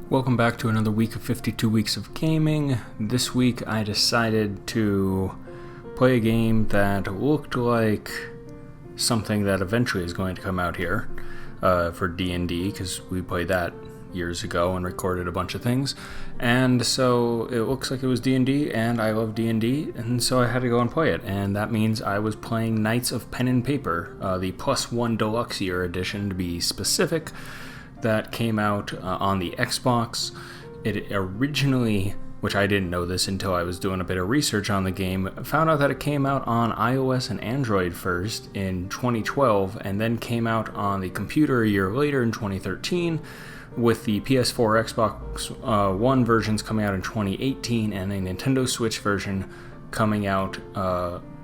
Welcome back to another week of 52 Weeks of Gaming. This week I decided to play a game that looked like something that eventually is going to come out here for D&D, because we played that years ago and recorded a bunch of things. And so it looks like it was D&D, and I love D&D, and so I had to go and play it. And that means I was playing Knights of Pen and Paper, the +1 Deluxe Year edition to be specific, that came out on the Xbox. It originally, which I didn't know this until I was doing a bit of research on the game, found out that it came out on iOS and Android first in 2012, and then came out on the computer a year later in 2013, with the PS4, Xbox One versions coming out in 2018, and a Nintendo Switch version coming out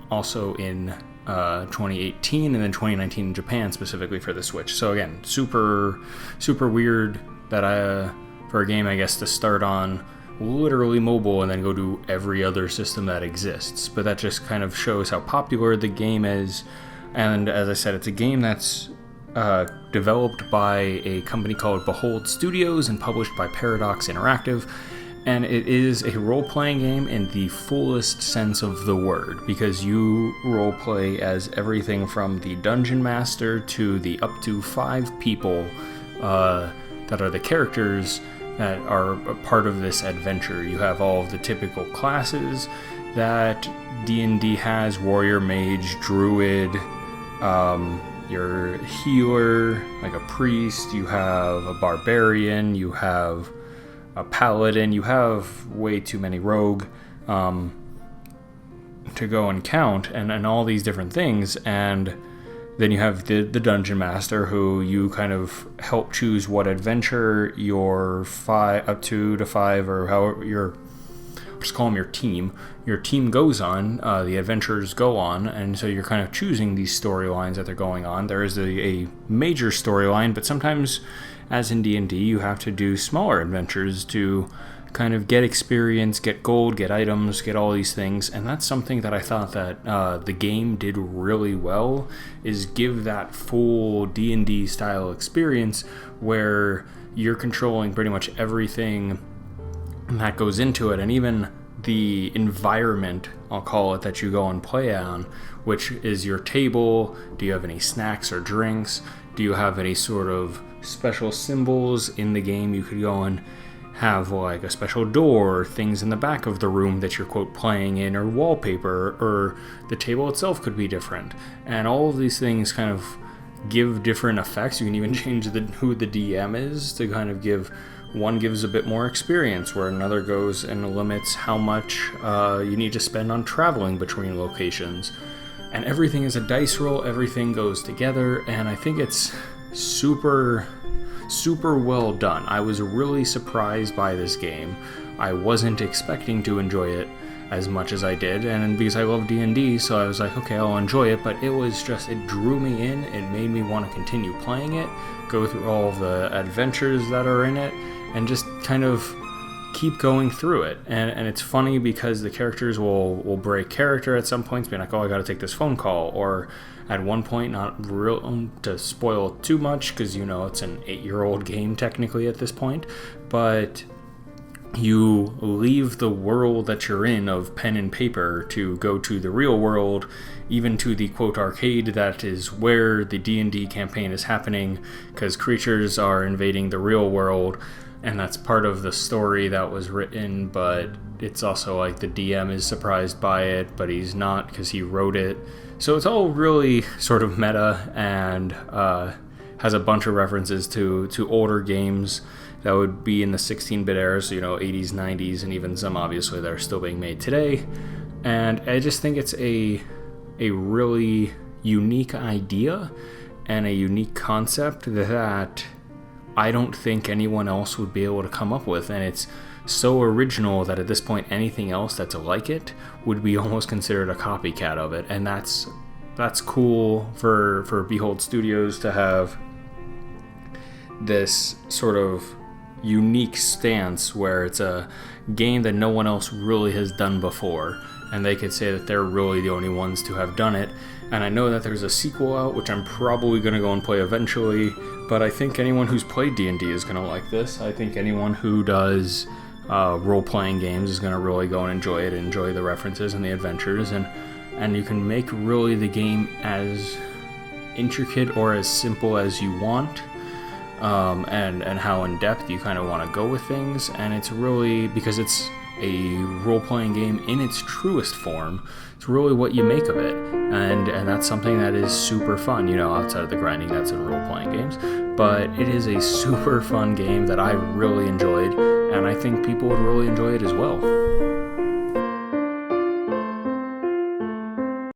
also in 2018, and then 2019 in Japan specifically for the Switch. So again, super weird that for a game, I guess, to start on literally mobile and then go to every other system that exists. But that just kind of shows how popular the game is. And as I said, it's a game that's developed by a company called Behold Studios and published by Paradox Interactive. And it is a role-playing game in the fullest sense of the word, because you role-play as everything from the Dungeon Master to the up to 5 people that are the characters that are a part of this adventure. You have all of the typical classes that D&D has: warrior, mage, druid, your healer, like a priest, you have a barbarian, you have a paladin, you have way too many rogue to go and count, and all these different things. And then you have the Dungeon Master, who you kind of help choose what adventure your up to 5, or however just call them your team goes on, the adventurers go on, and so you're kind of choosing these storylines that they're going on. There is a major storyline, but sometimes, as in D&D, you have to do smaller adventures to kind of get experience, get gold, get items, get all these things. And that's something that I thought that the game did really well, is give that full D&D style experience where you're controlling pretty much everything that goes into it, and even the environment, I'll call it, that you go and play on, which is your table. Do you have any snacks or drinks? Do you have any sort of special symbols in the game? You could go and have like a special door, or things in the back of the room that you're, quote, playing in, or wallpaper, or the table itself could be different. And all of these things kind of give different effects. You can even change who the DM is to kind of give. One gives a bit more experience, where another goes and limits how much you need to spend on traveling between locations. And everything is a dice roll, everything goes together, and I think it's super well done. I was really surprised by this game. I wasn't expecting to enjoy it as much as I did, and because I love D&D, so I was like, okay, I'll enjoy it. But it drew me in. It made me want to continue playing it, go through all of the adventures that are in it, and just kind of keep going through it. And it's funny because the characters will break character at some points, being like, oh, I gotta take this phone call, or at one point, not real to spoil too much, because it's an 8-year-old game technically at this point, but you leave the world that you're in of pen and paper to go to the real world, even to the, quote, arcade that is where the D&D campaign is happening, because creatures are invading the real world. And that's part of the story that was written, but it's also like the DM is surprised by it, but he's not, because he wrote it. So it's all really sort of meta, and has a bunch of references to older games that would be in the 16-bit era, so 80s, 90s, and even some obviously that are still being made today. And I just think it's a really unique idea and a unique concept that I don't think anyone else would be able to come up with, and it's so original that at this point anything else that's like it would be almost considered a copycat of it. And that's cool for Behold Studios to have this sort of unique stance where it's a game that no one else really has done before, and they could say that they're really the only ones to have done it. And I know that there's a sequel out, which I'm probably going to go and play eventually, but I think anyone who's played D&D is going to like this. I think anyone who does role-playing games is going to really go and enjoy it, enjoy the references and the adventures, and you can make really the game as intricate or as simple as you want, and how in-depth you kind of want to go with things. And it's really, because it's a role-playing game in its truest form, it's really what you make of it, and that's something that is super fun, outside of the grinding that's in role-playing games. But it is a super fun game that I really enjoyed, and I think people would really enjoy it as well.